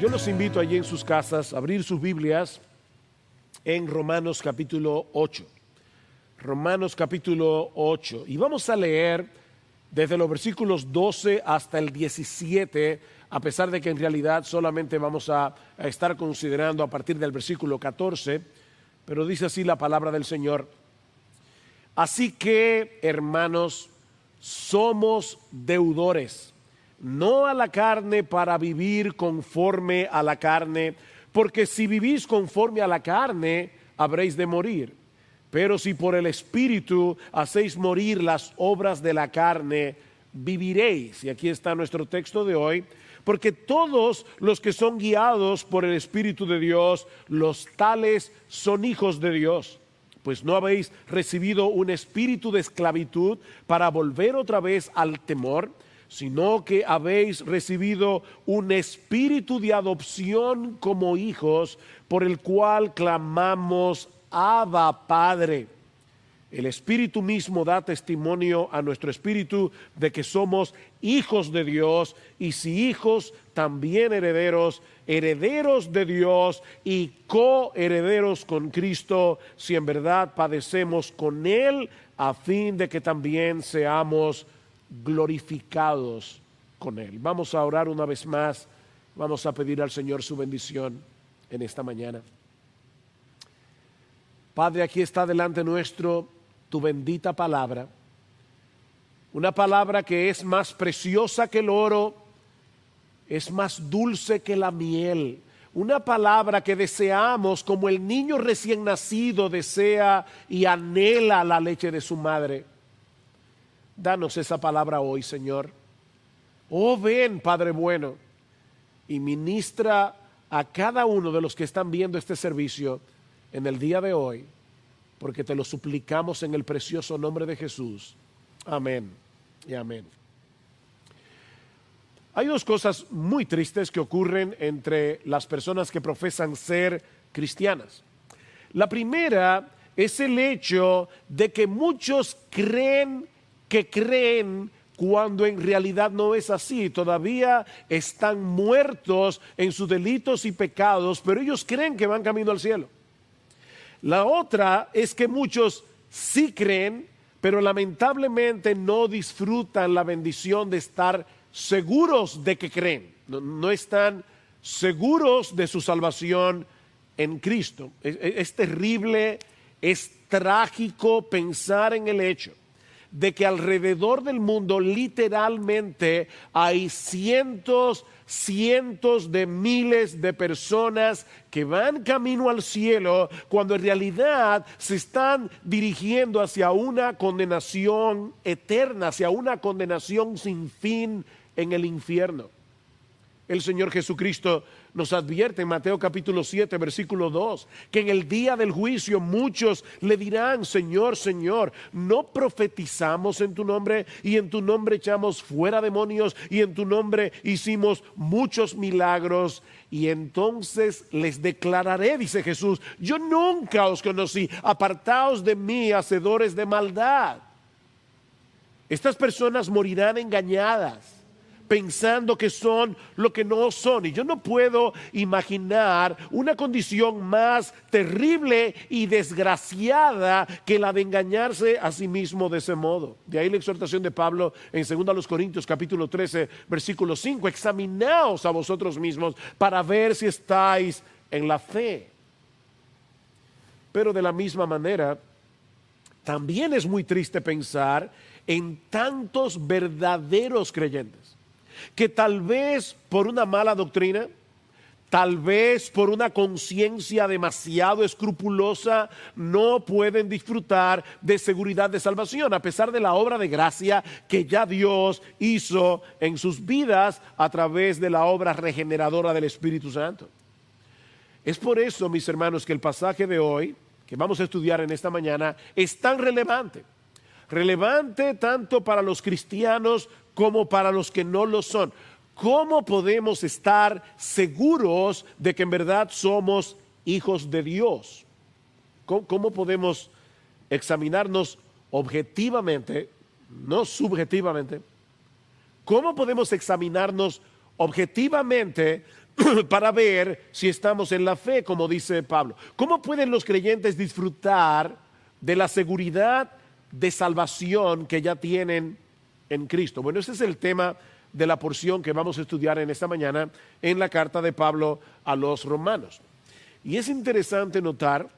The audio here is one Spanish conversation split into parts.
Yo los invito allí en sus casas a abrir sus Biblias en Romanos capítulo 8. Romanos capítulo 8. Y vamos a leer desde los versículos 12 hasta el 17, a pesar de que en realidad solamente vamos a estar considerando a partir del versículo 14, pero dice así la palabra del Señor. Así que, hermanos, somos deudores, no a la carne para vivir conforme a la carne, porque si vivís conforme a la carne, habréis de morir. Pero si por el Espíritu hacéis morir las obras de la carne, viviréis. Y aquí está nuestro texto de hoy. Porque todos los que son guiados por el Espíritu de Dios, los tales son hijos de Dios. Pues no habéis recibido un espíritu de esclavitud para volver otra vez al temor, sino que habéis recibido un espíritu de adopción como hijos, por el cual clamamos, Abba, Padre. El Espíritu mismo da testimonio a nuestro espíritu de que somos hijos de Dios, y si hijos, también herederos, herederos de Dios y coherederos con Cristo, si en verdad padecemos con Él, a fin de que también seamos glorificados con Él. Vamos a orar una vez más, vamos a pedir al Señor su bendición en esta mañana. Padre, aquí está delante nuestro tu bendita palabra, una palabra que es más preciosa que el oro, es más dulce que la miel, una palabra que deseamos como el niño recién nacido desea y anhela la leche de su madre. Danos esa palabra hoy, Señor. Oh, ven, Padre bueno, y ministra a cada uno de los que están viendo este servicio en el día de hoy, porque te lo suplicamos en el precioso nombre de Jesús. Amén y amén. Hay dos cosas muy tristes que ocurren entre las personas que profesan ser cristianas. La primera es el hecho de que muchos creen que creen cuando en realidad no es así. Todavía están muertos en sus delitos y pecados, pero ellos creen que van camino al cielo. La otra es que muchos sí creen, pero lamentablemente no disfrutan la bendición de estar seguros de que creen. No están seguros de su salvación en Cristo. Es terrible, es trágico pensar en el hecho de que alrededor del mundo literalmente hay cientos de miles de personas que van camino al cielo cuando en realidad se están dirigiendo hacia una condenación eterna, hacia una condenación sin fin en el infierno. El Señor Jesucristo nos advierte en Mateo capítulo 7, versículo 2, que en el día del juicio muchos le dirán, Señor, Señor, ¿no profetizamos en tu nombre y en tu nombre echamos fuera demonios y en tu nombre hicimos muchos milagros? Y entonces les declararé, dice Jesús, yo nunca os conocí, apartaos de mí, hacedores de maldad. Estas personas morirán engañadas, pensando que son lo que no son. Y yo no puedo imaginar una condición más terrible y desgraciada que la de engañarse a sí mismo de ese modo. De ahí la exhortación de Pablo en 2 Corintios capítulo 13 versículo 5: examinaos a vosotros mismos para ver si estáis en la fe. Pero de la misma manera, también es muy triste pensar en tantos verdaderos creyentes que tal vez por una mala doctrina, tal vez por una conciencia demasiado escrupulosa, no pueden disfrutar de seguridad de salvación, a pesar de la obra de gracia que ya Dios hizo en sus vidas a través de la obra regeneradora del Espíritu Santo. Es por eso, mis hermanos, que el pasaje de hoy, que vamos a estudiar en esta mañana, es tan relevante. Relevante tanto para los cristianos como para los que no lo son. ¿Cómo podemos estar seguros de que en verdad somos hijos de Dios? ¿Cómo podemos examinarnos objetivamente, no subjetivamente? ¿Cómo podemos examinarnos objetivamente para ver si estamos en la fe, como dice Pablo. ¿Cómo pueden los creyentes disfrutar de la seguridad de salvación que ya tienen en Cristo? Bueno, ese es el tema de la porción que vamos a estudiar en esta mañana en la carta de Pablo a los romanos. Y es interesante notar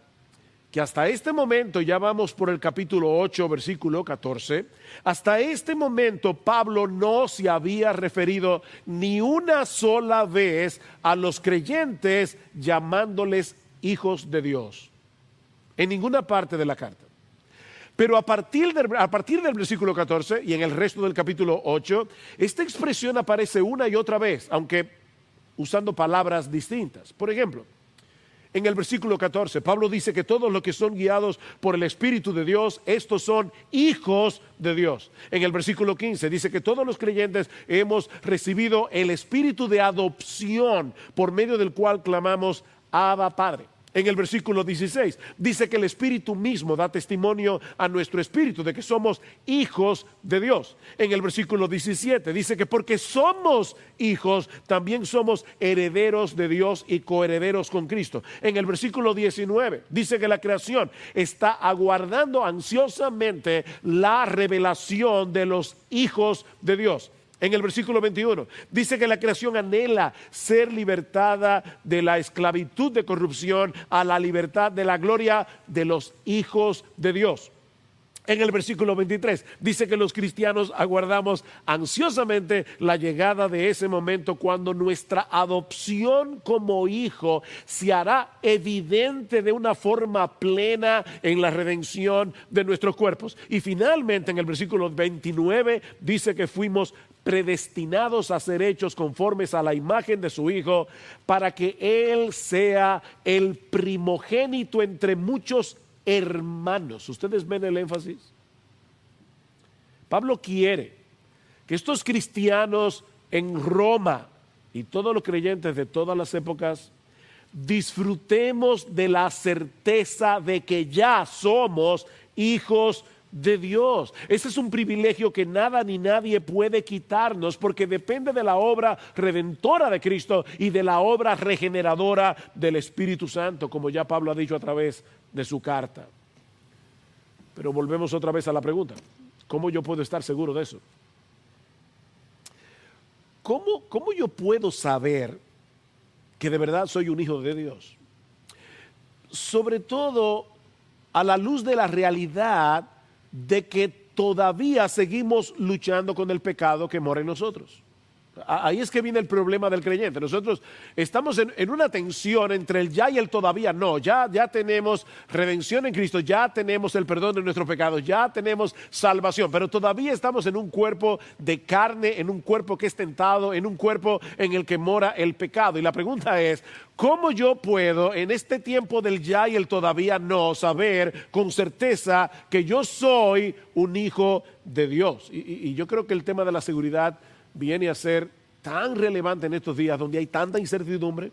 que hasta este momento, ya vamos por el capítulo 8, versículo 14, hasta este momento Pablo no se había referido ni una sola vez a los creyentes llamándoles hijos de Dios, en ninguna parte de la carta. Pero a partir del versículo 14 y en el resto del capítulo 8, esta expresión aparece una y otra vez, aunque usando palabras distintas. Por ejemplo, en el versículo 14, Pablo dice que todos los que son guiados por el Espíritu de Dios, estos son hijos de Dios. En el versículo 15 dice que todos los creyentes hemos recibido el Espíritu de adopción, por medio del cual clamamos Abba Padre. En el versículo 16 dice que el Espíritu mismo da testimonio a nuestro espíritu de que somos hijos de Dios. En el versículo 17 dice que porque somos hijos, también somos herederos de Dios y coherederos con Cristo. En el versículo 19 dice que la creación está aguardando ansiosamente la revelación de los hijos de Dios. En el versículo 21 dice que la creación anhela ser libertada de la esclavitud de corrupción a la libertad de la gloria de los hijos de Dios. En el versículo 23 dice que los cristianos aguardamos ansiosamente la llegada de ese momento cuando nuestra adopción como hijo se hará evidente de una forma plena en la redención de nuestros cuerpos. Y finalmente en el versículo 29 dice que fuimos predestinados a ser hechos conformes a la imagen de su Hijo, para que Él sea el primogénito entre muchos hermanos. ¿Ustedes ven el énfasis? Pablo quiere que estos cristianos en Roma y todos los creyentes de todas las épocas disfrutemos de la certeza de que ya somos hijos de Dios. Ese es un privilegio que nada ni nadie puede quitarnos, porque depende de la obra redentora de Cristo y de la obra regeneradora del Espíritu Santo, como ya Pablo ha dicho a través de su carta. Pero volvemos otra vez a la pregunta: ¿cómo yo puedo estar seguro de eso? ¿Cómo yo puedo saber que de verdad soy un hijo de Dios? Sobre todo a la luz de la realidad de que todavía seguimos luchando con el pecado que mora en nosotros. Ahí es que viene el problema del creyente. Nosotros estamos en una tensión entre el ya y el todavía no. Ya tenemos redención en Cristo, ya tenemos el perdón de nuestros pecados, ya tenemos salvación, pero todavía estamos en un cuerpo de carne, en un cuerpo que es tentado, en un cuerpo en el que mora el pecado. Y la pregunta es: ¿cómo yo puedo en este tiempo del ya y el todavía no saber con certeza que yo soy un hijo de Dios? Y yo creo que el tema de la seguridad viene a ser tan relevante en estos días donde hay tanta incertidumbre.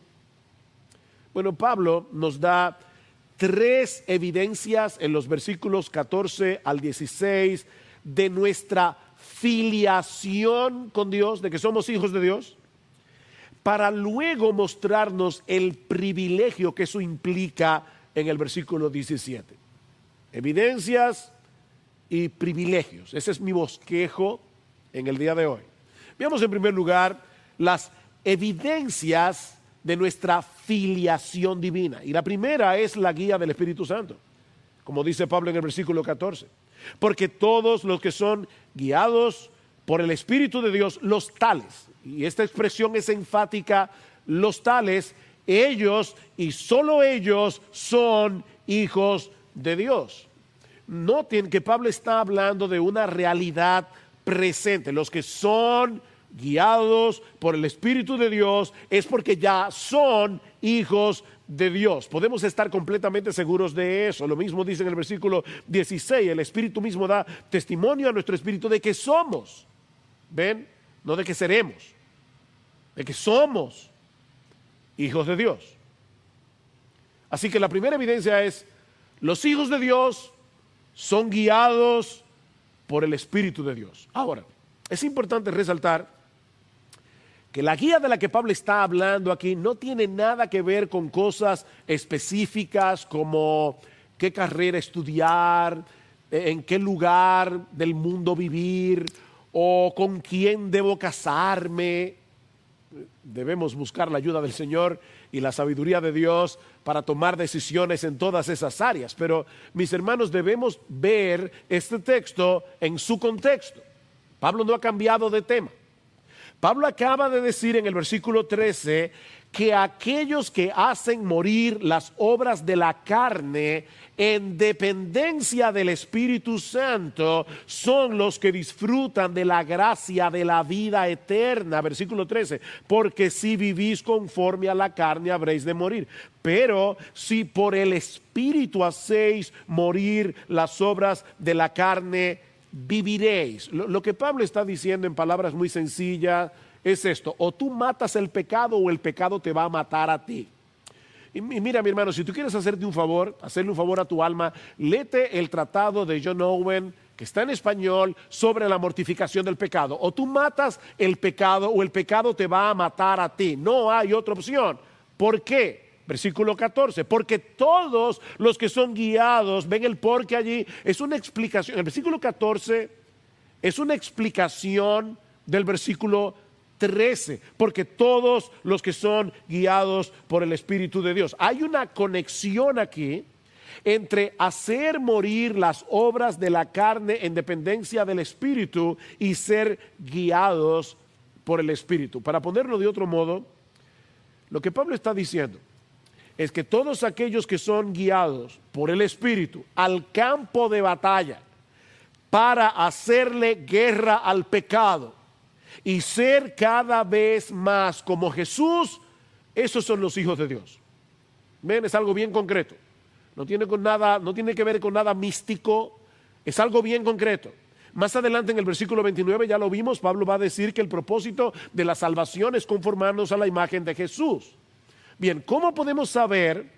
Bueno, Pablo nos da 3 evidencias en los versículos 14 al 16 de nuestra filiación con Dios, de que somos hijos de Dios, para luego mostrarnos el privilegio que eso implica en el versículo 17. Evidencias y privilegios. Ese es mi bosquejo en el día de hoy. Veamos en primer lugar las evidencias de nuestra filiación divina. Y la primera es la guía del Espíritu Santo, como dice Pablo en el versículo 14. Porque todos los que son guiados por el Espíritu de Dios, los tales, y esta expresión es enfática, los tales, ellos y solo ellos son hijos de Dios. Noten que Pablo está hablando de una realidad presente. Los que son guiados por el Espíritu de Dios es porque ya son hijos de Dios. Podemos estar completamente seguros de eso. Lo mismo dice en el versículo 16: el Espíritu mismo da testimonio a nuestro espíritu de que somos, ¿ven? No de que seremos, de que somos hijos de Dios. Así que la primera evidencia es: los hijos de Dios son guiados por el Espíritu de Dios. Ahora, es importante resaltar que la guía de la que Pablo está hablando aquí no tiene nada que ver con cosas específicas como qué carrera estudiar, en qué lugar del mundo vivir o con quién debo casarme. Debemos buscar la ayuda del Señor y la sabiduría de Dios para tomar decisiones en todas esas áreas. Pero, mis hermanos, debemos ver este texto en su contexto. Pablo no ha cambiado de tema. Pablo acaba de decir en el versículo 13 que aquellos que hacen morir las obras de la carne en dependencia del Espíritu Santo son los que disfrutan de la gracia de la vida eterna. Versículo 13, porque si vivís conforme a la carne habréis de morir. Pero si por el Espíritu hacéis morir las obras de la carne, viviréis. Lo que Pablo está diciendo en palabras muy sencillas es esto: o tú matas el pecado o el pecado te va a matar a ti. Y mira, mi hermano, si tú quieres hacerle un favor a tu alma, léete el tratado de John Owen, que está en español, sobre la mortificación del pecado. O tú matas el pecado o el pecado te va a matar a ti. No hay otra opción. ¿Por qué? Versículo 14, porque todos los que son guiados, ven el porque allí, es una explicación. El versículo 14 es una explicación del versículo 13, porque todos los que son guiados por el Espíritu de Dios. Hay una conexión aquí entre hacer morir las obras de la carne en dependencia del Espíritu y ser guiados por el Espíritu. Para ponerlo de otro modo, lo que Pablo está diciendo es que todos aquellos que son guiados por el Espíritu al campo de batalla para hacerle guerra al pecado y ser cada vez más como Jesús, esos son los hijos de Dios. Ven, es algo bien concreto. No tiene que ver con nada místico, es algo bien concreto. Más adelante en el versículo 29 ya lo vimos, Pablo va a decir que el propósito de la salvación es conformarnos a la imagen de Jesús. Bien, ¿cómo podemos saber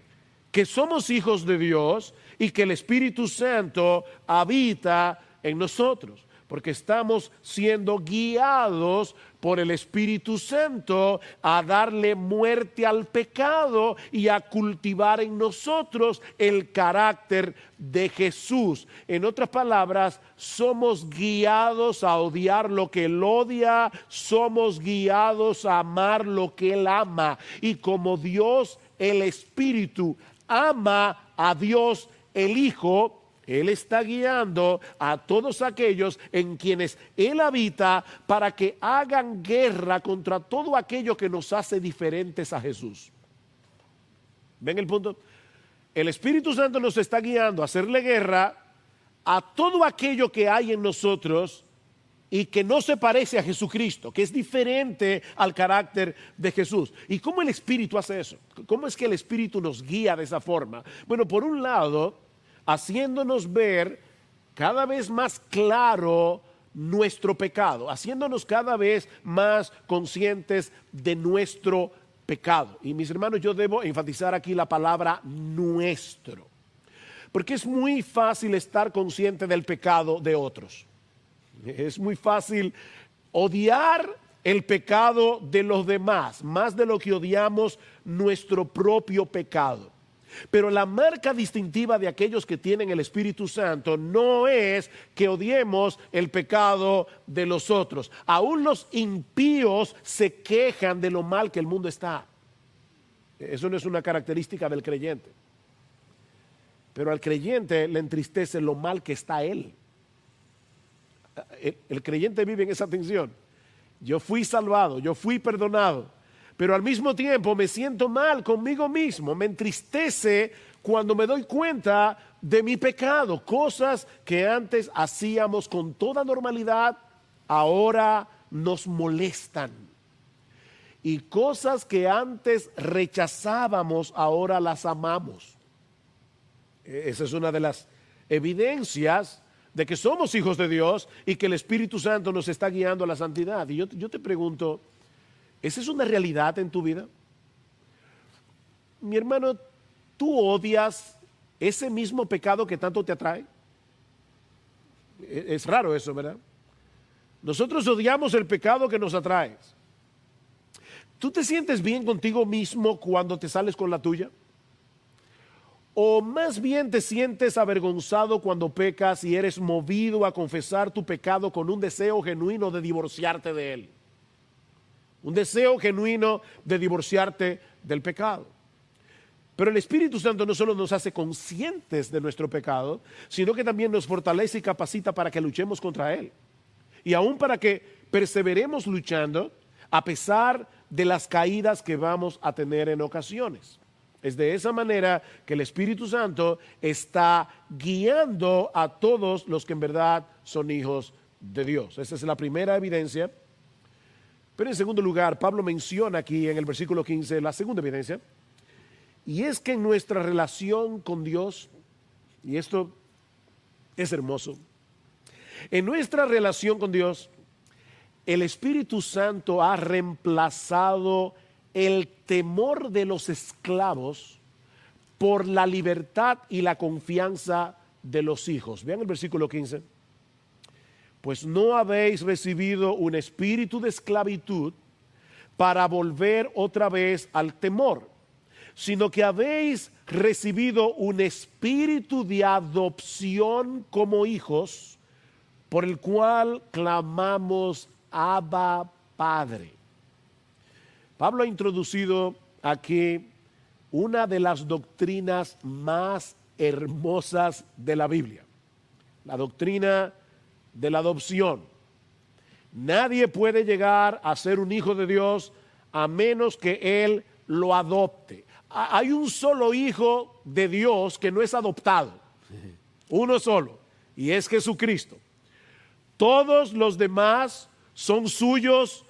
que somos hijos de Dios y que el Espíritu Santo habita en nosotros? Porque estamos siendo guiados por el Espíritu Santo a darle muerte al pecado y a cultivar en nosotros el carácter de Jesús. En otras palabras, somos guiados a odiar lo que Él odia, somos guiados a amar lo que Él ama. Y como Dios, el Espíritu, ama a Dios, el Hijo, Él está guiando a todos aquellos en quienes Él habita para que hagan guerra contra todo aquello que nos hace diferentes a Jesús. ¿Ven el punto? El Espíritu Santo nos está guiando a hacerle guerra a todo aquello que hay en nosotros y que no se parece a Jesucristo, que es diferente al carácter de Jesús. ¿Y cómo el Espíritu hace eso? ¿Cómo es que el Espíritu nos guía de esa forma? Bueno, por un lado, haciéndonos ver cada vez más claro nuestro pecado, haciéndonos cada vez más conscientes de nuestro pecado. Y mis hermanos, yo debo enfatizar aquí la palabra nuestro, porque es muy fácil estar consciente del pecado de otros. Es muy fácil odiar el pecado de los demás, más de lo que odiamos nuestro propio pecado. Pero la marca distintiva de aquellos que tienen el Espíritu Santo no es que odiemos el pecado de los otros. Aún los impíos se quejan de lo mal que el mundo está. Eso no es una característica del creyente. Pero al creyente le entristece lo mal que está él. El creyente vive en esa tensión. Yo fui salvado, yo fui perdonado, pero al mismo tiempo me siento mal conmigo mismo. Me entristece cuando me doy cuenta de mi pecado. Cosas que antes hacíamos con toda normalidad, ahora nos molestan. Y cosas que antes rechazábamos, ahora las amamos. Esa es una de las evidencias de que somos hijos de Dios y que el Espíritu Santo nos está guiando a la santidad. Y yo te pregunto, ¿esa es una realidad en tu vida? Mi hermano, ¿tú odias ese mismo pecado que tanto te atrae? Es raro eso, ¿verdad? Nosotros odiamos el pecado que nos atrae. ¿Tú te sientes bien contigo mismo cuando te sales con la tuya? ¿O más bien te sientes avergonzado cuando pecas y eres movido a confesar tu pecado con un deseo genuino de divorciarte de él? Un deseo genuino de divorciarte del pecado. Pero el Espíritu Santo no solo nos hace conscientes de nuestro pecado, sino que también nos fortalece y capacita para que luchemos contra él. Y aún para que perseveremos luchando a pesar de las caídas que vamos a tener en ocasiones. Es de esa manera que el Espíritu Santo está guiando a todos los que en verdad son hijos de Dios. Esa es la primera evidencia. Pero en segundo lugar, Pablo menciona aquí en el versículo 15 la segunda evidencia. Y es que en nuestra relación con Dios, y esto es hermoso, en nuestra relación con Dios, el Espíritu Santo ha reemplazado el temor de los esclavos por la libertad y la confianza de los hijos. Vean el versículo 15. Pues no habéis recibido un espíritu de esclavitud para volver otra vez al temor, sino que habéis recibido un espíritu de adopción como hijos, por el cual clamamos Abba, Padre. Pablo ha introducido aquí una de las doctrinas más hermosas de la Biblia, la doctrina de la adopción. Nadie puede llegar a ser un hijo de Dios a menos que Él lo adopte. Hay un solo hijo de Dios que no es adoptado, uno solo, y es Jesucristo. Todos los demás son suyos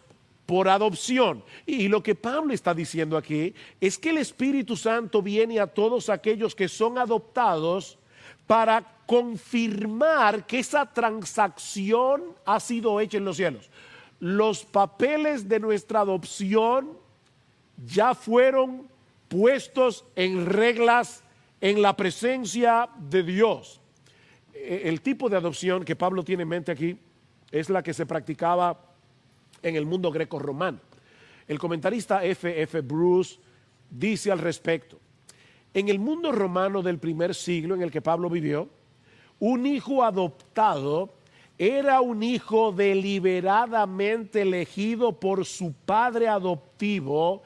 por adopción. Y lo que Pablo está diciendo aquí es que el Espíritu Santo viene a todos aquellos que son adoptados para confirmar que esa transacción ha sido hecha en los cielos. Los papeles de nuestra adopción ya fueron puestos en reglas en la presencia de Dios. El tipo de adopción que Pablo tiene en mente aquí es la que se practicaba en el mundo greco-romano. El comentarista F.F. Bruce dice al respecto: en el mundo romano del primer siglo en el que Pablo vivió, un hijo adoptado era un hijo deliberadamente elegido por su padre adoptivo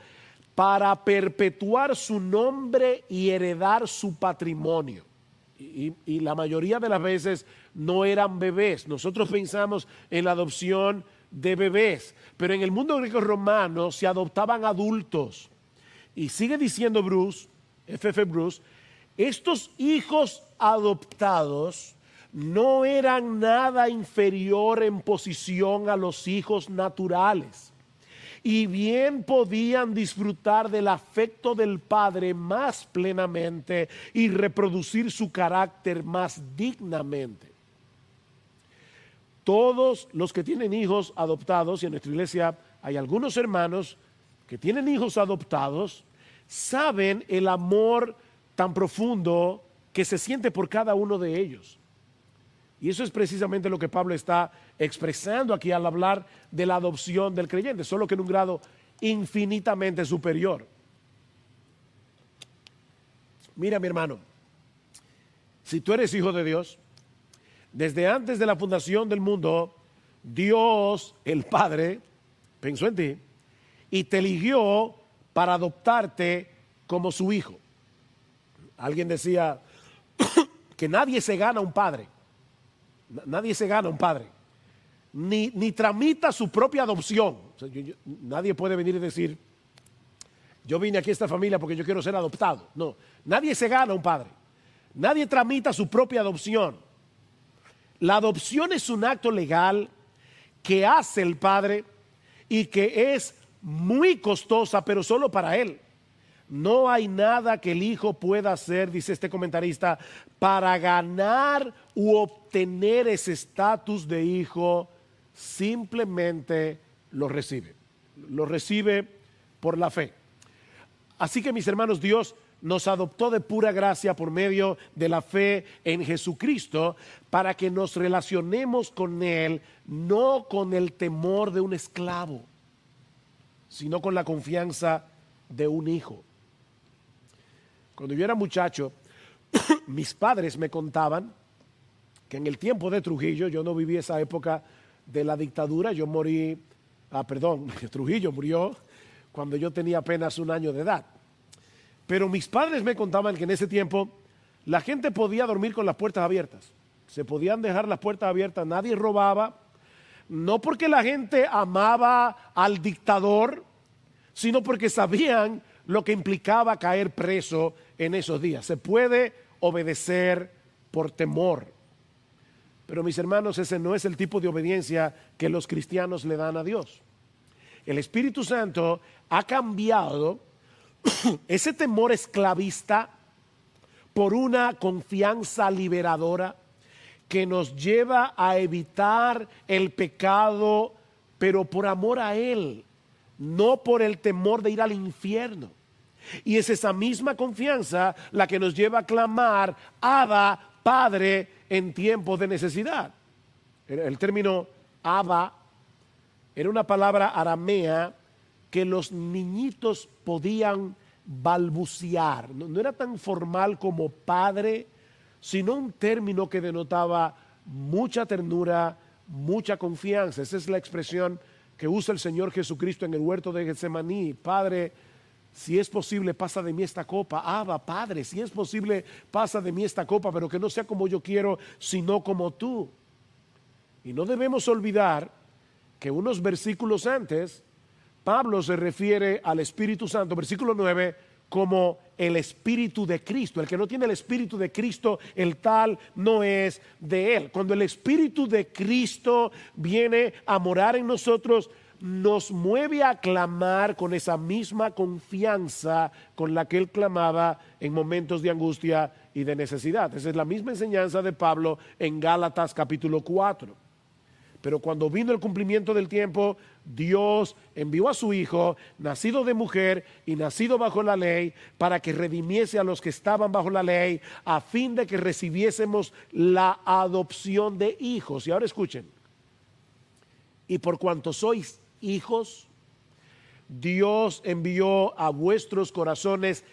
para perpetuar su nombre y heredar su patrimonio. Y la mayoría de las veces no eran bebés. Nosotros pensamos en la adopción de bebés, pero en el mundo greco-romano se adoptaban adultos. Y sigue diciendo Bruce, F.F. Bruce, estos hijos adoptados no eran nada inferior en posición a los hijos naturales, y bien podían disfrutar del afecto del padre más plenamente y reproducir su carácter más dignamente. Todos los que tienen hijos adoptados, y en nuestra iglesia hay algunos hermanos que tienen hijos adoptados, saben el amor tan profundo que se siente por cada uno de ellos. Y eso es precisamente lo que Pablo está expresando aquí al hablar de la adopción del creyente, solo que en un grado infinitamente superior. Mira, mi hermano, si tú eres hijo de Dios, desde antes de la fundación del mundo, Dios, el Padre, pensó en ti y te eligió para adoptarte como su hijo. Alguien decía que nadie se gana un padre. Nadie se gana un padre. Ni tramita su propia adopción. O sea, nadie puede venir y decir, yo vine aquí a esta familia porque yo quiero ser adoptado. No, nadie se gana un padre. Nadie tramita su propia adopción. La adopción es un acto legal que hace el padre y que es muy costosa, pero solo para él. No hay nada que el hijo pueda hacer, dice este comentarista, para ganar u obtener ese estatus de hijo. Simplemente lo recibe. Lo recibe por la fe. Así que, mis hermanos, Dios nos adoptó de pura gracia por medio de la fe en Jesucristo para que nos relacionemos con Él, no con el temor de un esclavo, sino con la confianza de un hijo. Cuando yo era muchacho, mis padres me contaban que en el tiempo de Trujillo, yo no viví esa época de la dictadura, yo morí, Trujillo murió cuando yo tenía apenas 1 año de edad. Pero mis padres me contaban que en ese tiempo la gente podía dormir con las puertas abiertas. Se podían dejar las puertas abiertas, nadie robaba, no porque la gente amaba al dictador, sino porque sabían lo que implicaba caer preso en esos días. Se puede obedecer por temor. Pero mis hermanos, ese no es el tipo de obediencia que los cristianos le dan a Dios. El Espíritu Santo ha cambiado ese temor esclavista por una confianza liberadora que nos lleva a evitar el pecado, pero por amor a Él, no por el temor de ir al infierno. Y es esa misma confianza la que nos lleva a clamar, Abba, Padre, en tiempos de necesidad. El término Abba era una palabra aramea que los niñitos podían balbucear. No era tan formal como padre, sino un término que denotaba mucha ternura, mucha confianza. Esa es la expresión que usa el Señor Jesucristo en el huerto de Getsemaní. Padre, si es posible, pasa de mí esta copa. Abba, Padre, si es posible, pasa de mí esta copa, pero que no sea como yo quiero, sino como tú. Y no debemos olvidar que unos versículos antes, Pablo se refiere al Espíritu Santo, versículo 9, como el Espíritu de Cristo. El que no tiene el Espíritu de Cristo, el tal no es de Él. Cuando el Espíritu de Cristo viene a morar en nosotros, nos mueve a clamar con esa misma confianza con la que Él clamaba en momentos de angustia y de necesidad. Esa es la misma enseñanza de Pablo en Gálatas capítulo 4. Pero cuando vino el cumplimiento del tiempo, Dios envió a su Hijo, nacido de mujer y nacido bajo la ley, para que redimiese a los que estaban bajo la ley, a fin de que recibiésemos la adopción de hijos. Y ahora escuchen, y por cuanto sois hijos, Dios envió a vuestros corazones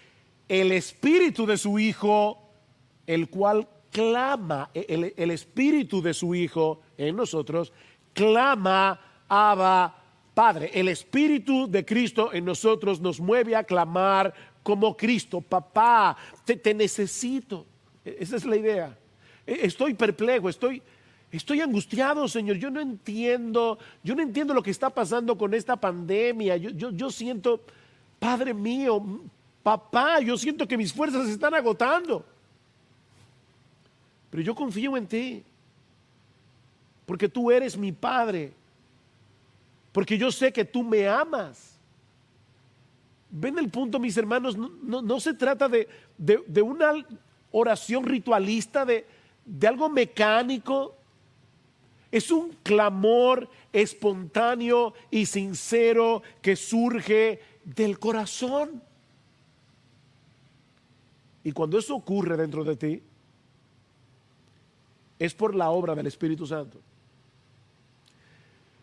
el Espíritu de su Hijo, el cual clama, el Espíritu de su Hijo en nosotros, clama, Abba, Padre. El Espíritu de Cristo en nosotros nos mueve a clamar como Cristo, papá, te necesito. Esa es la idea. Estoy perplejo, estoy angustiado, Señor. Yo no entiendo lo que está pasando con esta pandemia. Yo siento, Padre mío, papá, yo siento que mis fuerzas se están agotando. Pero yo confío en ti, porque tú eres mi Padre, porque yo sé que tú me amas. ¿Ven el punto, mis hermanos? No se trata de una oración ritualista, de algo mecánico. Es un clamor espontáneo y sincero que surge del corazón. Y cuando eso ocurre dentro de ti, es por la obra del Espíritu Santo.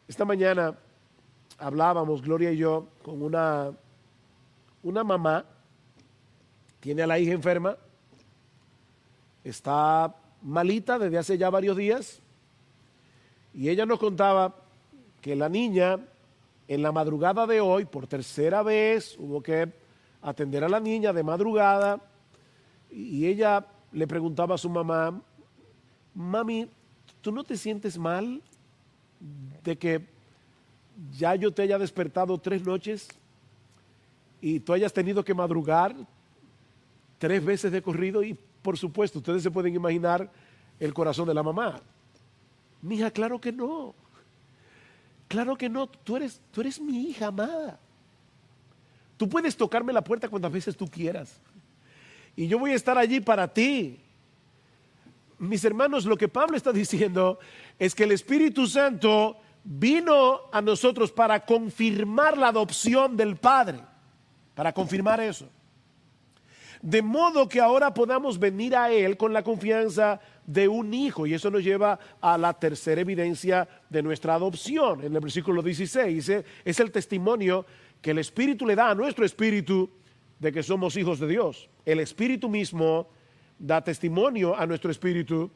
Esta mañana hablábamos, Gloria y yo, con una mamá, tiene a la hija enferma, está malita desde hace ya varios días, y ella nos contaba que la niña, en la madrugada de hoy, por tercera vez, hubo que atender a la niña de madrugada, y ella le preguntaba a su mamá, mami, ¿tú no te sientes mal de que ya yo te haya despertado 3 noches y tú hayas tenido que madrugar 3 veces de corrido? Y por supuesto, ustedes se pueden imaginar el corazón de la mamá. Mija, claro que no. Claro que no. Tú eres mi hija amada. Tú puedes tocarme la puerta cuantas veces tú quieras. Y yo voy a estar allí para ti. Mis hermanos, lo que Pablo está diciendo es que el Espíritu Santo vino a nosotros para confirmar la adopción del Padre, para confirmar eso. De modo que ahora podamos venir a Él con la confianza de un hijo, y eso nos lleva a la tercera evidencia de nuestra adopción. En el versículo 16 es el testimonio que el Espíritu le da a nuestro espíritu de que somos hijos de Dios. El Espíritu mismo da testimonio a nuestro espíritu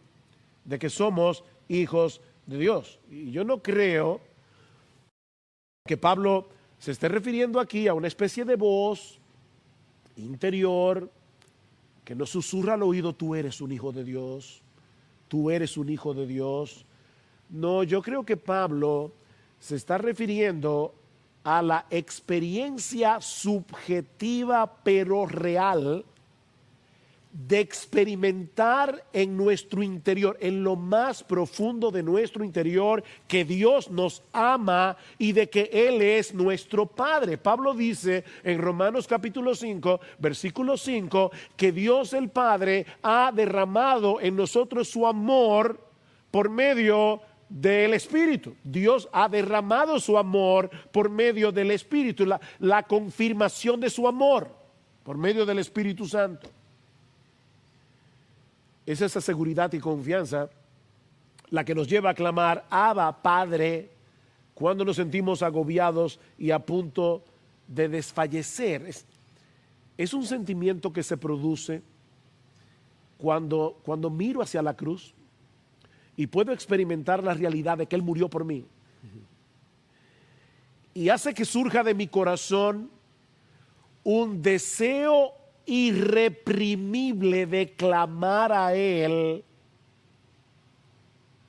de que somos hijos de Dios. Y yo no creo que Pablo se esté refiriendo aquí a una especie de voz interior que nos susurra al oído: tú eres un hijo de Dios, tú eres un hijo de Dios. No, yo creo que Pablo se está refiriendo a la experiencia subjetiva pero real de experimentar en nuestro interior, en lo más profundo de nuestro interior, que Dios nos ama y de que Él es nuestro Padre. Pablo dice en Romanos capítulo 5, versículo 5, que Dios el Padre ha derramado en nosotros su amor por medio del Espíritu. Dios ha derramado su amor por medio del Espíritu, la confirmación de su amor por medio del Espíritu Santo. Es esa seguridad y confianza la que nos lleva a clamar: Abba, Padre, cuando nos sentimos agobiados y a punto de desfallecer. Es un sentimiento que se produce cuando miro hacia la cruz y puedo experimentar la realidad de que Él murió por mí. Y hace que surja de mi corazón un deseo irreprimible de clamar a Él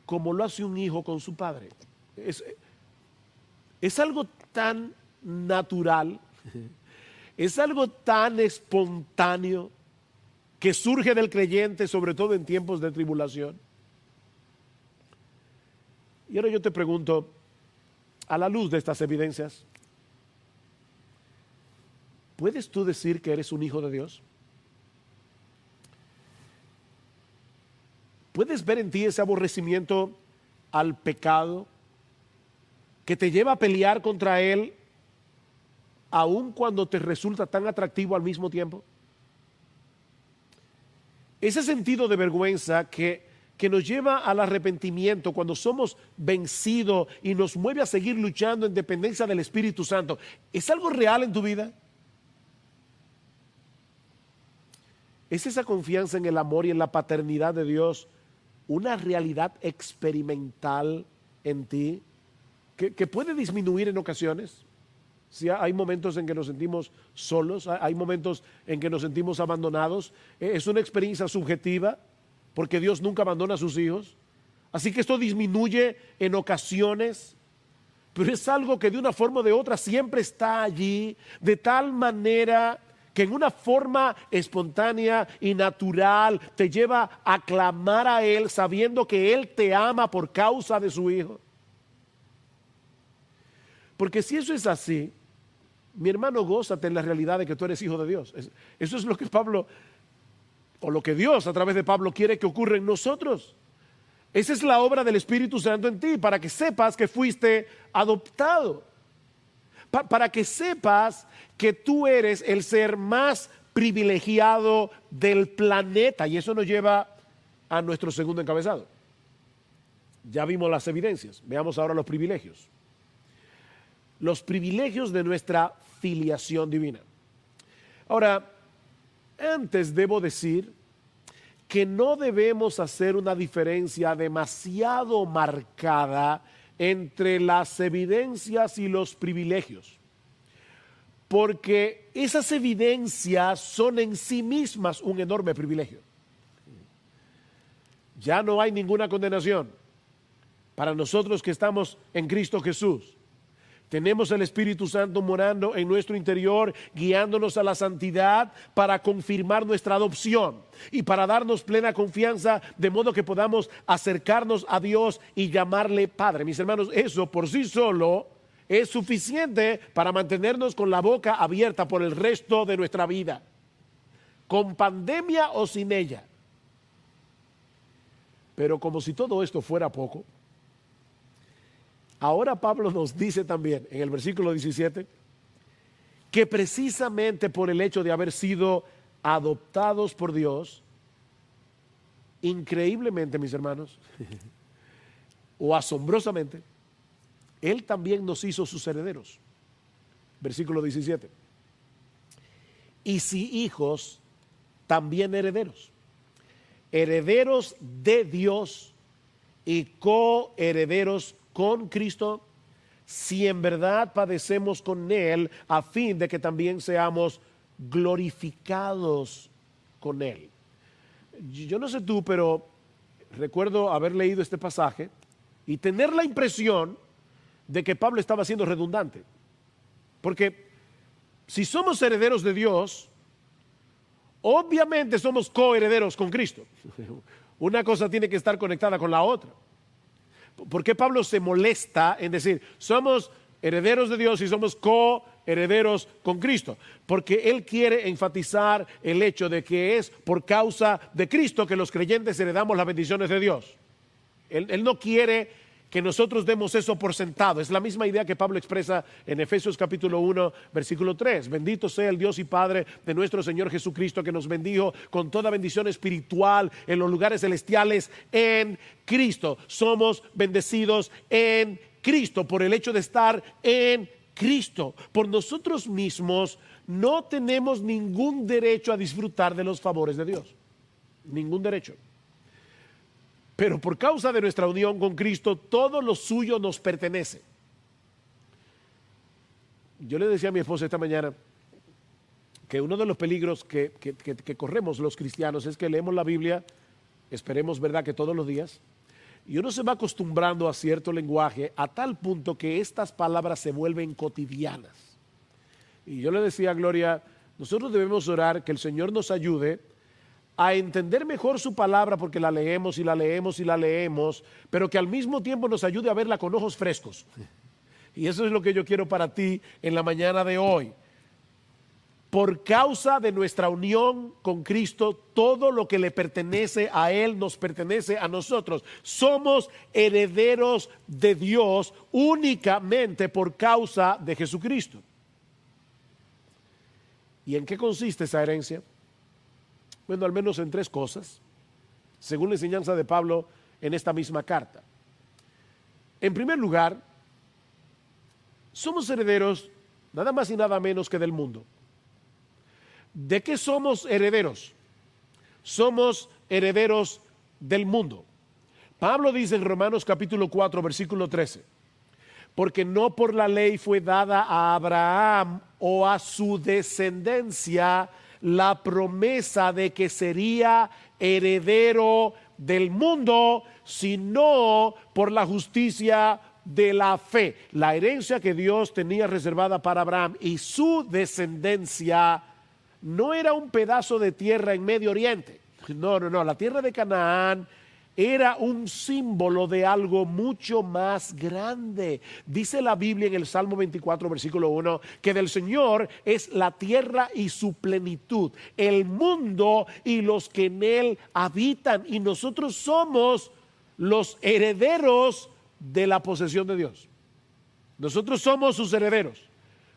como lo hace un hijo con su padre. Es algo tan natural, es algo tan espontáneo que surge del creyente, sobre todo en tiempos de tribulación. Y ahora yo te pregunto, a la luz de estas evidencias, ¿puedes tú decir que eres un hijo de Dios? ¿Puedes ver en ti ese aborrecimiento al pecado que te lleva a pelear contra él, aun cuando te resulta tan atractivo al mismo tiempo? Ese sentido de vergüenza que nos lleva al arrepentimiento cuando somos vencidos y nos mueve a seguir luchando en dependencia del Espíritu Santo, ¿es algo real en tu vida? ¿Es esa confianza en el amor y en la paternidad de Dios una realidad experimental en ti que puede disminuir en ocasiones? Si hay momentos en que nos sentimos solos, hay momentos en que nos sentimos abandonados. Es una experiencia subjetiva porque Dios nunca abandona a sus hijos. Así que esto disminuye en ocasiones, pero es algo que de una forma o de otra siempre está allí, de tal manera que en una forma espontánea y natural te lleva a clamar a Él sabiendo que Él te ama por causa de su Hijo. Porque si eso es así, mi hermano, gózate en la realidad de que tú eres hijo de Dios. Eso es lo que Pablo, o lo que Dios a través de Pablo quiere que ocurra en nosotros. Esa es la obra del Espíritu Santo en ti, para que sepas que fuiste adoptado. Para que sepas que tú eres el ser más privilegiado del planeta. Y eso nos lleva a nuestro segundo encabezado. Ya vimos las evidencias, veamos ahora los privilegios. Los privilegios de nuestra filiación divina. Ahora, antes debo decir que no debemos hacer una diferencia demasiado marcada entre las evidencias y los privilegios, porque esas evidencias son en sí mismas un enorme privilegio. Ya no hay ninguna condenación para nosotros que estamos en Cristo Jesús. Tenemos el Espíritu Santo morando en nuestro interior, guiándonos a la santidad para confirmar nuestra adopción y para darnos plena confianza, de modo que podamos acercarnos a Dios y llamarle Padre. Mis hermanos, eso por sí solo es suficiente para mantenernos con la boca abierta por el resto de nuestra vida, con pandemia o sin ella. Pero como si todo esto fuera poco, ahora Pablo nos dice también en el versículo 17 que precisamente por el hecho de haber sido adoptados por Dios, increíblemente, mis hermanos, o asombrosamente, Él también nos hizo sus herederos. versículo 17. Y si hijos, también herederos, herederos de Dios y coherederos con Cristo, si en verdad padecemos con Él, a fin de que también seamos glorificados con Él. Yo no sé tú, pero recuerdo haber leído este pasaje y tener la impresión de que Pablo estaba siendo redundante. Porque si somos herederos de Dios, obviamente somos coherederos con Cristo. Una cosa tiene que estar conectada con la otra. ¿Por qué Pablo se molesta en decir, somos herederos de Dios y somos coherederos con Cristo? Porque él quiere enfatizar el hecho de que es por causa de Cristo que los creyentes heredamos las bendiciones de Dios. Él no quiere que nosotros demos eso por sentado. Es la misma idea que Pablo expresa en Efesios capítulo 1, versículo 3. Bendito sea el Dios y Padre de nuestro Señor Jesucristo, que nos bendijo con toda bendición espiritual en los lugares celestiales en Cristo. Somos bendecidos en Cristo por el hecho de estar en Cristo. Por nosotros mismos no tenemos ningún derecho a disfrutar de los favores de Dios. Ningún derecho. Pero por causa de nuestra unión con Cristo, todo lo suyo nos pertenece. Yo le decía a mi esposa esta mañana que uno de los peligros que corremos los cristianos es que leemos la Biblia, esperemos, ¿verdad?, que todos los días, y uno se va acostumbrando a cierto lenguaje a tal punto que estas palabras se vuelven cotidianas. Y yo le decía a Gloria, nosotros debemos orar que el Señor nos ayude a entender mejor su palabra, porque la leemos y la leemos y la leemos, pero que al mismo tiempo nos ayude a verla con ojos frescos. Y eso es lo que yo quiero para ti en la mañana de hoy. Por causa de nuestra unión con Cristo, todo lo que le pertenece a Él nos pertenece a nosotros. Somos herederos de Dios únicamente por causa de Jesucristo. ¿Y en qué consiste esa herencia? Bueno, al menos en tres cosas, según la enseñanza de Pablo en esta misma carta. En primer lugar, somos herederos nada más y nada menos que del mundo. ¿De qué somos herederos? Somos herederos del mundo. Pablo dice en Romanos capítulo 4, versículo 13, porque no por la ley fue dada a Abraham o a su descendencia la promesa de que sería heredero del mundo, sino por la justicia de la fe. La herencia que Dios tenía reservada para Abraham y su descendencia no era un pedazo de tierra en Medio Oriente. No, la tierra de Canaán era un símbolo de algo mucho más grande. Dice la Biblia en el Salmo 24, versículo 1, que del Señor es la tierra y su plenitud, el mundo y los que en él habitan. Y nosotros somos los herederos de la posesión de Dios. Nosotros somos sus herederos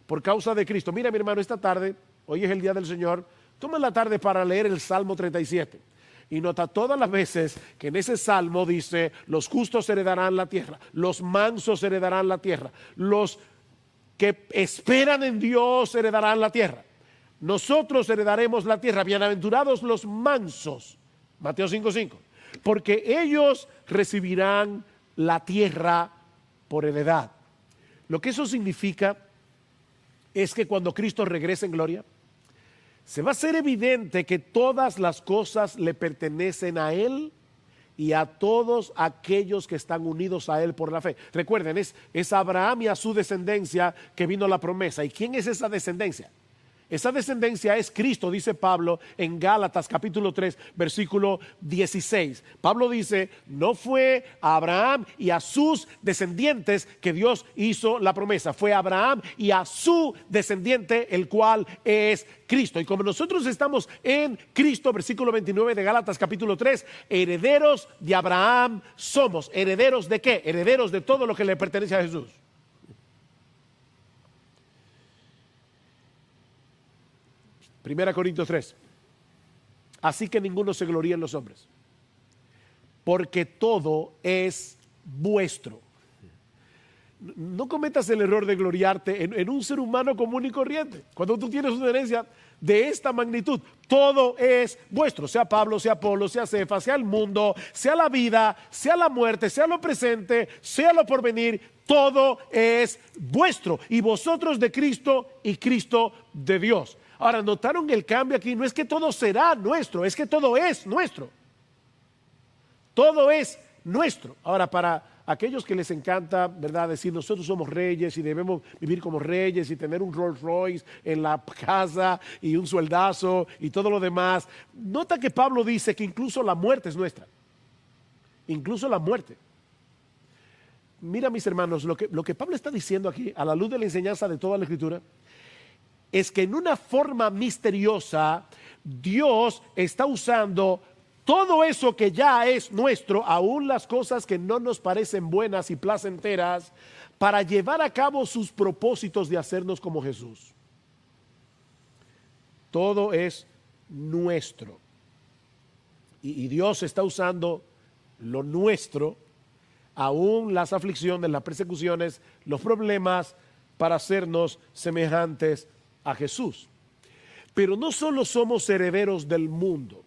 por causa de Cristo. Mira, mi hermano, esta tarde, hoy es el día del Señor, toma la tarde para leer el Salmo 37. Y nota todas las veces que en ese salmo dice, los justos heredarán la tierra, los mansos heredarán la tierra, los que esperan en Dios heredarán la tierra. Nosotros heredaremos la tierra, bienaventurados los mansos, Mateo 5:5, porque ellos recibirán la tierra por heredad. Lo que eso significa es que cuando Cristo regrese en gloria, se va a hacer evidente que todas las cosas le pertenecen a Él y a todos aquellos que están unidos a Él por la fe. Recuerden, es a Abraham y a su descendencia que vino la promesa. ¿Y quién es esa descendencia? Esa descendencia es Cristo, dice Pablo en Gálatas capítulo 3, versículo 16. Pablo dice, no fue a Abraham y a sus descendientes que Dios hizo la promesa, fue a Abraham y a su descendiente, el cual es Cristo. Y como nosotros estamos en Cristo, versículo 29 de Gálatas capítulo 3, herederos de Abraham somos. ¿Herederos de qué? Herederos de todo lo que le pertenece a Jesús. Primera Corintios 3. Así que ninguno se gloríe en los hombres, porque todo es vuestro. No cometas el error de gloriarte en un ser humano común y corriente. Cuando tú tienes una herencia de esta magnitud, todo es vuestro, sea Pablo, sea Apolo, sea Cefas, sea el mundo, sea la vida, sea la muerte, sea lo presente, sea lo porvenir, todo es vuestro, y vosotros de Cristo y Cristo de Dios. Ahora, ¿notaron el cambio aquí? No es que todo será nuestro, es que todo es nuestro. Todo es nuestro. Ahora, para aquellos que les encanta, ¿verdad?, decir nosotros somos reyes y debemos vivir como reyes y tener un Rolls Royce en la casa y un sueldazo y todo lo demás, nota que Pablo dice que incluso la muerte es nuestra. Incluso la muerte. Mira, mis hermanos, lo que Pablo está diciendo aquí, a la luz de la enseñanza de toda la Escritura, es que en una forma misteriosa Dios está usando todo eso que ya es nuestro, aún las cosas que no nos parecen buenas y placenteras, para llevar a cabo sus propósitos de hacernos como Jesús. Todo es nuestro. Y Dios está usando lo nuestro, aún las aflicciones, las persecuciones, los problemas, para hacernos semejantes a Jesús. Pero no solo somos herederos del mundo.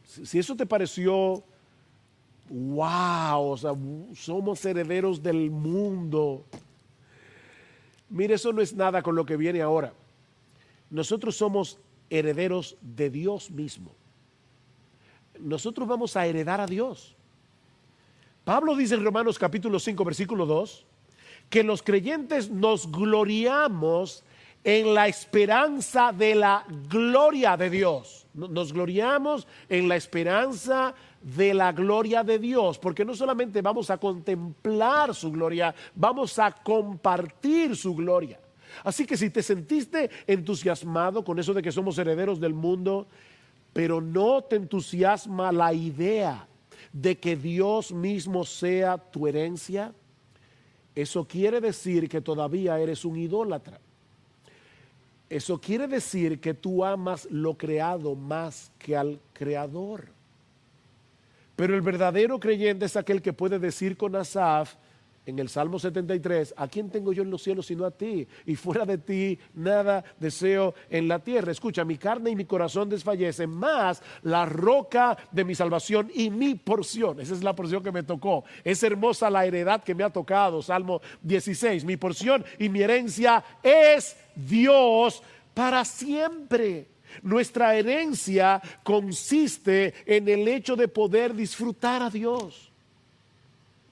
Si eso te pareció, wow, o sea, somos herederos del mundo. Mire, eso no es nada con lo que viene ahora. Nosotros somos herederos de Dios mismo. Nosotros vamos a heredar a Dios. Pablo dice en Romanos capítulo 5, versículo 2, que los creyentes nos gloriamos en la esperanza de la gloria de Dios. Nos gloriamos en la esperanza de la gloria de Dios, porque no solamente vamos a contemplar su gloria, vamos a compartir su gloria. Así que si te sentiste entusiasmado con eso de que somos herederos del mundo, pero no te entusiasma la idea de que Dios mismo sea tu herencia, eso quiere decir que todavía eres un idólatra. Eso quiere decir que tú amas lo creado más que al Creador. Pero el verdadero creyente es aquel que puede decir con Asaf en el Salmo 73, ¿a quién tengo yo en los cielos sino a ti? Y fuera de ti nada deseo en la tierra. Escucha, mi carne y mi corazón desfallecen, más la roca de mi salvación y mi porción. Esa es la porción que me tocó. Es hermosa la heredad que me ha tocado. Salmo 16, mi porción y mi herencia es Dios para siempre. Nuestra herencia consiste en el hecho de poder disfrutar a Dios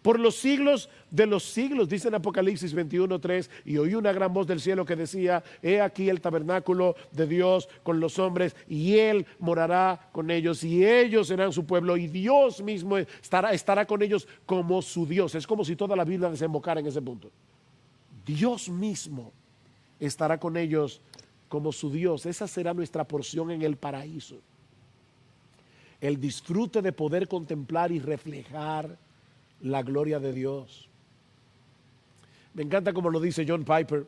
por los siglos de los siglos, dice en Apocalipsis 21:3, y oí una gran voz del cielo que decía, he aquí el tabernáculo de Dios con los hombres, y Él morará con ellos, y ellos serán su pueblo, y Dios mismo estará con ellos como su Dios. Es como si toda la Biblia desembocara en ese punto. Dios mismo estará con ellos como su Dios. Esa será nuestra porción en el paraíso. El disfrute de poder contemplar y reflejar la gloria de Dios. Me encanta como lo dice John Piper.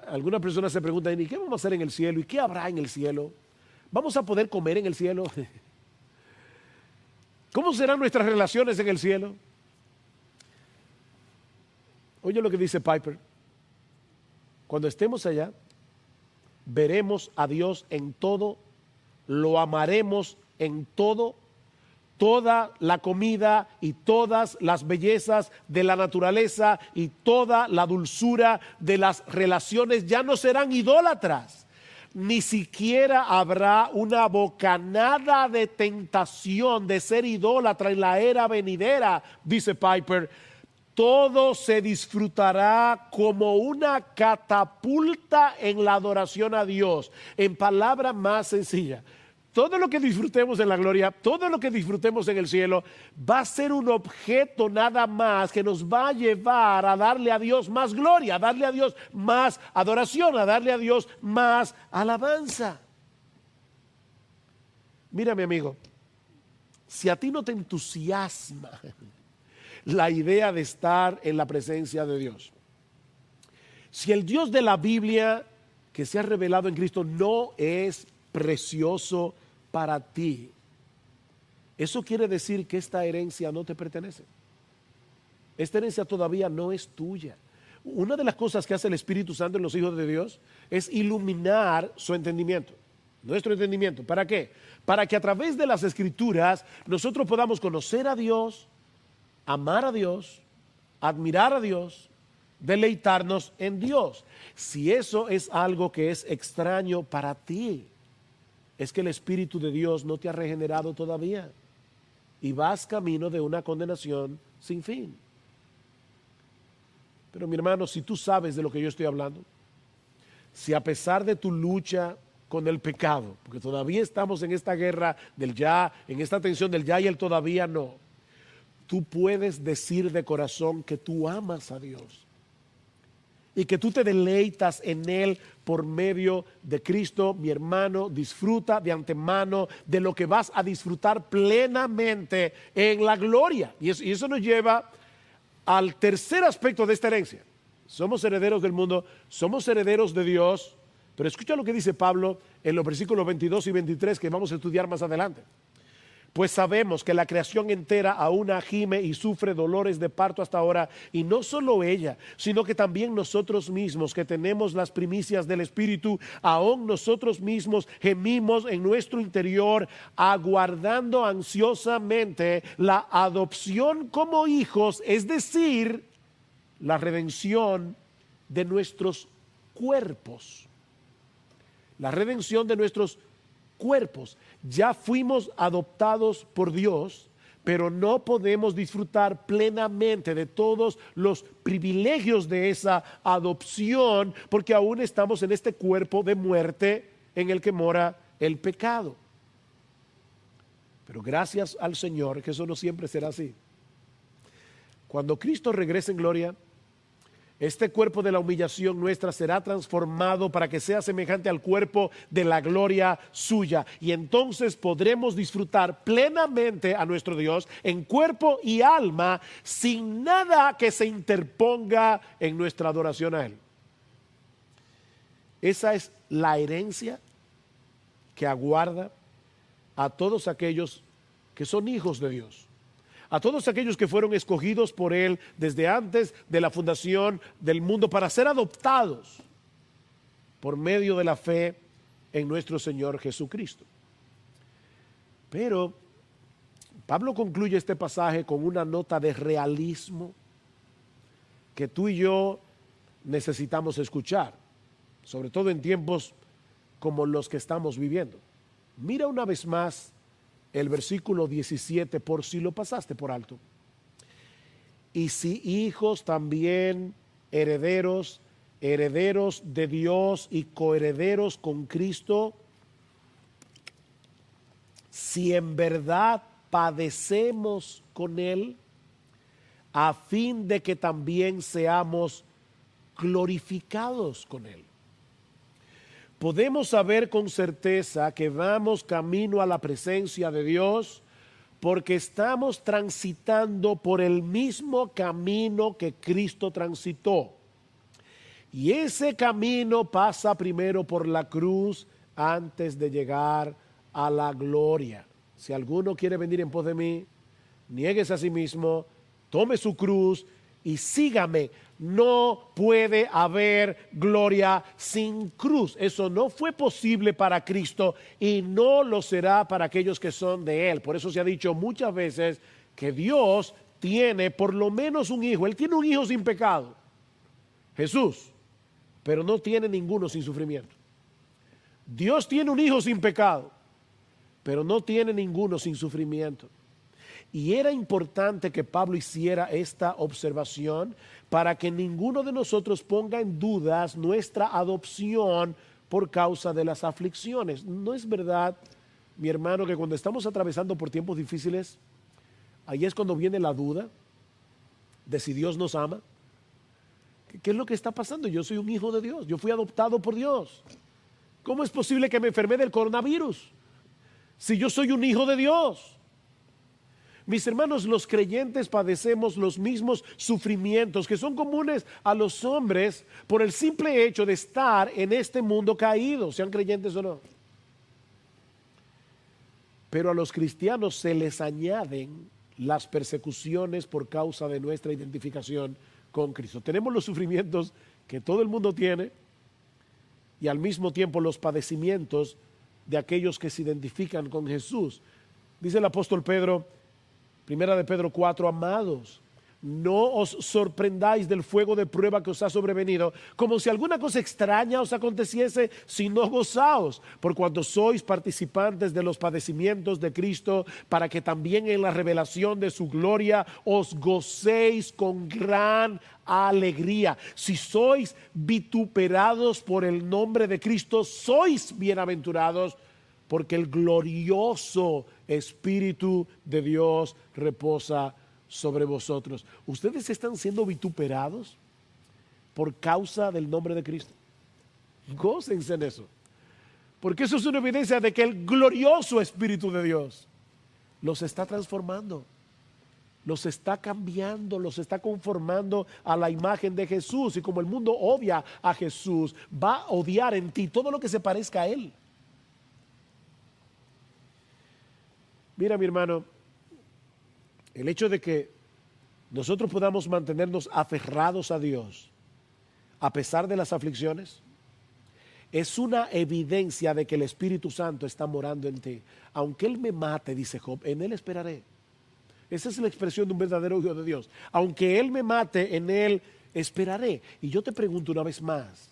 Algunas personas se preguntan, ¿y qué vamos a hacer en el cielo? ¿Y qué habrá en el cielo? ¿Vamos a poder comer en el cielo? ¿Cómo serán nuestras relaciones en el cielo? Oye lo que dice Piper. Cuando estemos allá, veremos a Dios en todo, lo amaremos en todo. Toda la comida y todas las bellezas de la naturaleza y toda la dulzura de las relaciones ya no serán idólatras. Ni siquiera habrá una bocanada de tentación de ser idólatra en la era venidera, dice Piper. Todo se disfrutará como una catapulta en la adoración a Dios. En palabra más sencilla, todo lo que disfrutemos en la gloria, todo lo que disfrutemos en el cielo, va a ser un objeto nada más que nos va a llevar a darle a Dios más gloria, a darle a Dios más adoración, a darle a Dios más alabanza. Mira, mi amigo, si a ti no te entusiasma la idea de estar en la presencia de Dios, si el Dios de la Biblia que se ha revelado en Cristo no es precioso para ti, eso quiere decir que esta herencia no te pertenece. esta herencia todavía no es tuya. Una de las cosas que hace el Espíritu Santo en los hijos de Dios es iluminar su entendimiento, nuestro entendimiento. ¿Para qué? Para que a través de las Escrituras nosotros podamos conocer a Dios, amar a Dios, admirar a Dios, deleitarnos en Dios. Si eso es algo que es extraño para ti, es que el Espíritu de Dios no te ha regenerado todavía y vas camino de una condenación sin fin. Pero mi hermano, si tú sabes de lo que yo estoy hablando, si a pesar de tu lucha con el pecado, porque todavía estamos en esta guerra del ya, en esta tensión del ya y el todavía no, tú puedes decir de corazón que tú amas a Dios y que tú te deleitas en Él por medio de Cristo. Mi hermano, disfruta de antemano de lo que vas a disfrutar plenamente en la gloria. Y eso nos lleva al tercer aspecto de esta herencia. Somos herederos del mundo, somos herederos de Dios, pero escucha lo que dice Pablo en los versículos 22 y 23 que vamos a estudiar más adelante. Pues sabemos que la creación entera aún gime y sufre dolores de parto hasta ahora, y no solo ella, sino que también nosotros mismos que tenemos las primicias del Espíritu, aún nosotros mismos gemimos en nuestro interior, aguardando ansiosamente la adopción como hijos, es decir, la redención de nuestros cuerpos. La redención de nuestros cuerpos. Ya fuimos adoptados por Dios, pero no podemos disfrutar plenamente de todos los privilegios de esa adopción porque aún estamos en este cuerpo de muerte en el que mora el pecado. Pero gracias al Señor que eso no siempre será así. Cuando Cristo regrese en gloria, este cuerpo de la humillación nuestra será transformado para que sea semejante al cuerpo de la gloria suya. Y entonces podremos disfrutar plenamente a nuestro Dios en cuerpo y alma sin nada que se interponga en nuestra adoración a Él. Esa es la herencia que aguarda a todos aquellos que son hijos de Dios. A todos aquellos que fueron escogidos por Él desde antes de la fundación del mundo para ser adoptados por medio de la fe en nuestro Señor Jesucristo. Pero Pablo concluye este pasaje con una nota de realismo que tú y yo necesitamos escuchar, sobre todo en tiempos como los que estamos viviendo. Mira una vez más el versículo 17, por si lo pasaste por alto. Y si hijos también herederos, herederos de Dios y coherederos con Cristo, si en verdad padecemos con Él, a fin de que también seamos glorificados con Él. Podemos saber con certeza que vamos camino a la presencia de Dios porque estamos transitando por el mismo camino que Cristo transitó. Y ese camino pasa primero por la cruz antes de llegar a la gloria. Si alguno quiere venir en pos de mí, niéguese a sí mismo, tome su cruz y sígame. No puede haber gloria sin cruz. Eso no fue posible para Cristo y no lo será para aquellos que son de Él. Por eso se ha dicho muchas veces que Dios tiene por lo menos un hijo. Él tiene un hijo sin pecado, Jesús, pero no tiene ninguno sin sufrimiento. Dios tiene un hijo sin pecado, pero no tiene ninguno sin sufrimiento. Y era importante que Pablo hiciera esta observación para que ninguno de nosotros ponga en dudas nuestra adopción por causa de las aflicciones. ¿No es verdad, mi hermano, que cuando estamos atravesando por tiempos difíciles, ahí es cuando viene la duda de si Dios nos ama? ¿Qué es lo que está pasando? Yo soy un hijo de Dios, yo fui adoptado por Dios. ¿Cómo es posible que me enferme del coronavirus si yo soy un hijo de Dios? Mis hermanos, los creyentes padecemos los mismos sufrimientos que son comunes a los hombres por el simple hecho de estar en este mundo caído, sean creyentes o no. Pero a los cristianos se les añaden las persecuciones por causa de nuestra identificación con Cristo. Tenemos los sufrimientos que todo el mundo tiene y al mismo tiempo los padecimientos de aquellos que se identifican con Jesús. Dice el apóstol Pedro, primera de Pedro 4, amados, no os sorprendáis del fuego de prueba que os ha sobrevenido, como si alguna cosa extraña os aconteciese, sino gozaos, por cuanto sois participantes de los padecimientos de Cristo, para que también en la revelación de su gloria os gocéis con gran alegría. Si sois vituperados por el nombre de Cristo, sois bienaventurados, porque el glorioso Espíritu de Dios reposa sobre vosotros. ¿Ustedes están siendo vituperados por causa del nombre de Cristo? Gócense en eso, porque eso es una evidencia de que el glorioso Espíritu de Dios los está transformando, los está cambiando, los está conformando a la imagen de Jesús. Y como el mundo odia a Jesús, va a odiar en ti todo lo que se parezca a Él. Mira, mi hermano, el hecho de que nosotros podamos mantenernos aferrados a Dios a pesar de las aflicciones es una evidencia de que el Espíritu Santo está morando en ti. Aunque Él me mate, dice Job, en Él esperaré. Esa es la expresión de un verdadero hijo de Dios. Aunque Él me mate, en Él esperaré. Y yo te pregunto una vez más,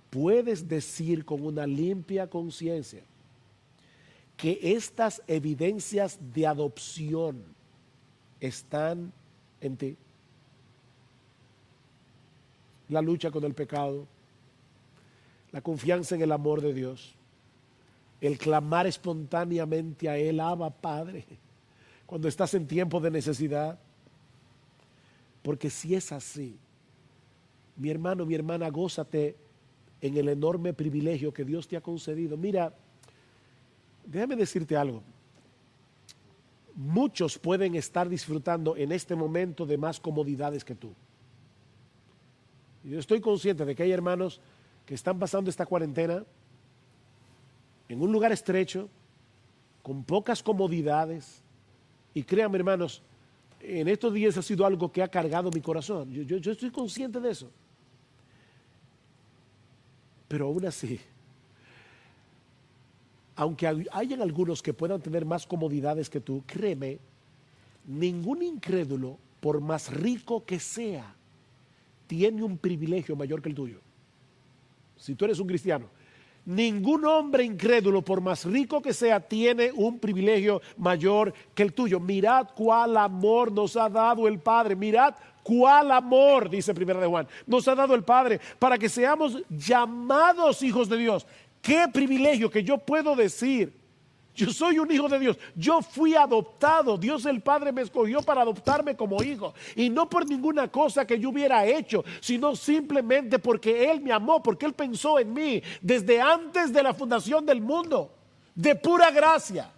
¿puedes decir con una limpia conciencia que estas evidencias de adopción están en ti? La lucha con el pecado, la confianza en el amor de Dios, el clamar espontáneamente a Él, Abba, Padre, cuando estás en tiempo de necesidad. Porque si es así, mi hermano, mi hermana, gózate en el enorme privilegio que Dios te ha concedido. Mira, déjame decirte algo. Muchos pueden estar disfrutando en este momento de más comodidades que tú. Yo estoy consciente de que hay hermanos que están pasando esta cuarentena en un lugar estrecho, con pocas comodidades. Y créanme, hermanos, en estos días ha sido algo que ha cargado mi corazón. Yo estoy consciente de eso. Pero aún así, aunque hayan algunos que puedan tener más comodidades que tú, créeme, ningún incrédulo, por más rico que sea, tiene un privilegio mayor que el tuyo. Si tú eres un cristiano, ningún hombre incrédulo, por más rico que sea, tiene un privilegio mayor que el tuyo. Mirad cuál amor nos ha dado el Padre. Mirad cuál amor, dice Primera de Juan, nos ha dado el Padre para que seamos llamados hijos de Dios. Qué privilegio que yo puedo decir, yo soy un hijo de Dios, yo fui adoptado, Dios el Padre me escogió para adoptarme como hijo, y no por ninguna cosa que yo hubiera hecho, sino simplemente porque Él me amó, porque Él pensó en mí desde antes de la fundación del mundo, de pura gracia.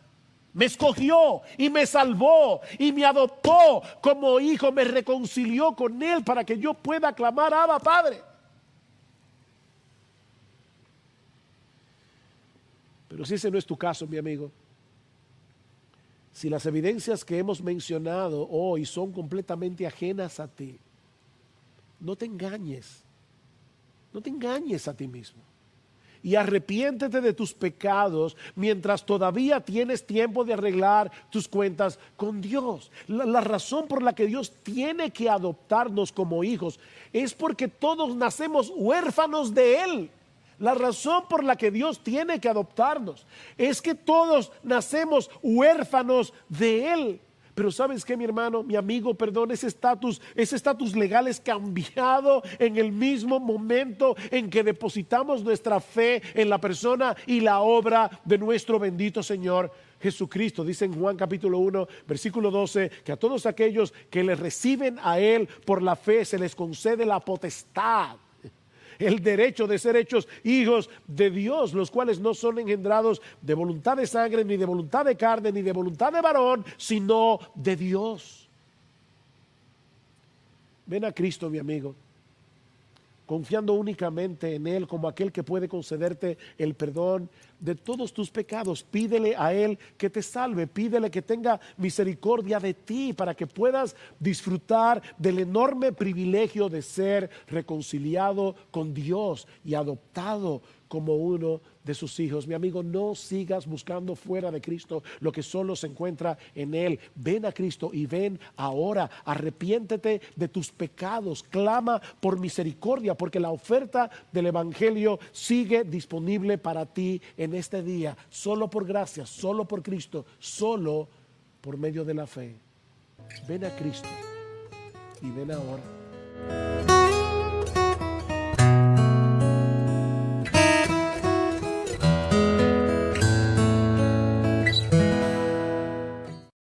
Me escogió y me salvó y me adoptó como hijo, me reconcilió con Él para que yo pueda clamar Abba, Padre. Pero si ese no es tu caso, mi amigo, si las evidencias que hemos mencionado hoy son completamente ajenas a ti, no te engañes a ti mismo. Y arrepiéntete de tus pecados mientras todavía tienes tiempo de arreglar tus cuentas con Dios. La razón por la que Dios tiene que adoptarnos como hijos es porque todos nacemos huérfanos de Él. La razón por la que Dios tiene que adoptarnos es que todos nacemos huérfanos de Él. Pero ¿sabes qué, mi hermano, mi amigo? Perdón, ese estatus legal es cambiado en el mismo momento en que depositamos nuestra fe en la persona y la obra de nuestro bendito Señor Jesucristo. Dice en Juan capítulo 1, versículo 12, que a todos aquellos que le reciben a Él por la fe se les concede la potestad, el derecho de ser hechos hijos de Dios, los cuales no son engendrados de voluntad de sangre, ni de voluntad de carne, ni de voluntad de varón, sino de Dios. Ven a Cristo, mi amigo. confiando únicamente en Él como aquel que puede concederte el perdón de todos tus pecados. Pídele a Él que te salve, pídele que tenga misericordia de ti para que puedas disfrutar del enorme privilegio de ser reconciliado con Dios y adoptado como uno de sus hijos. Mi amigo, no sigas buscando fuera de Cristo lo que solo se encuentra en Él. Ven a Cristo y ven ahora. Arrepiéntete de tus pecados. Clama por misericordia, porque la oferta del Evangelio sigue disponible para ti en este día. Solo por gracia, solo por Cristo, solo por medio de la fe. Ven a Cristo y ven ahora.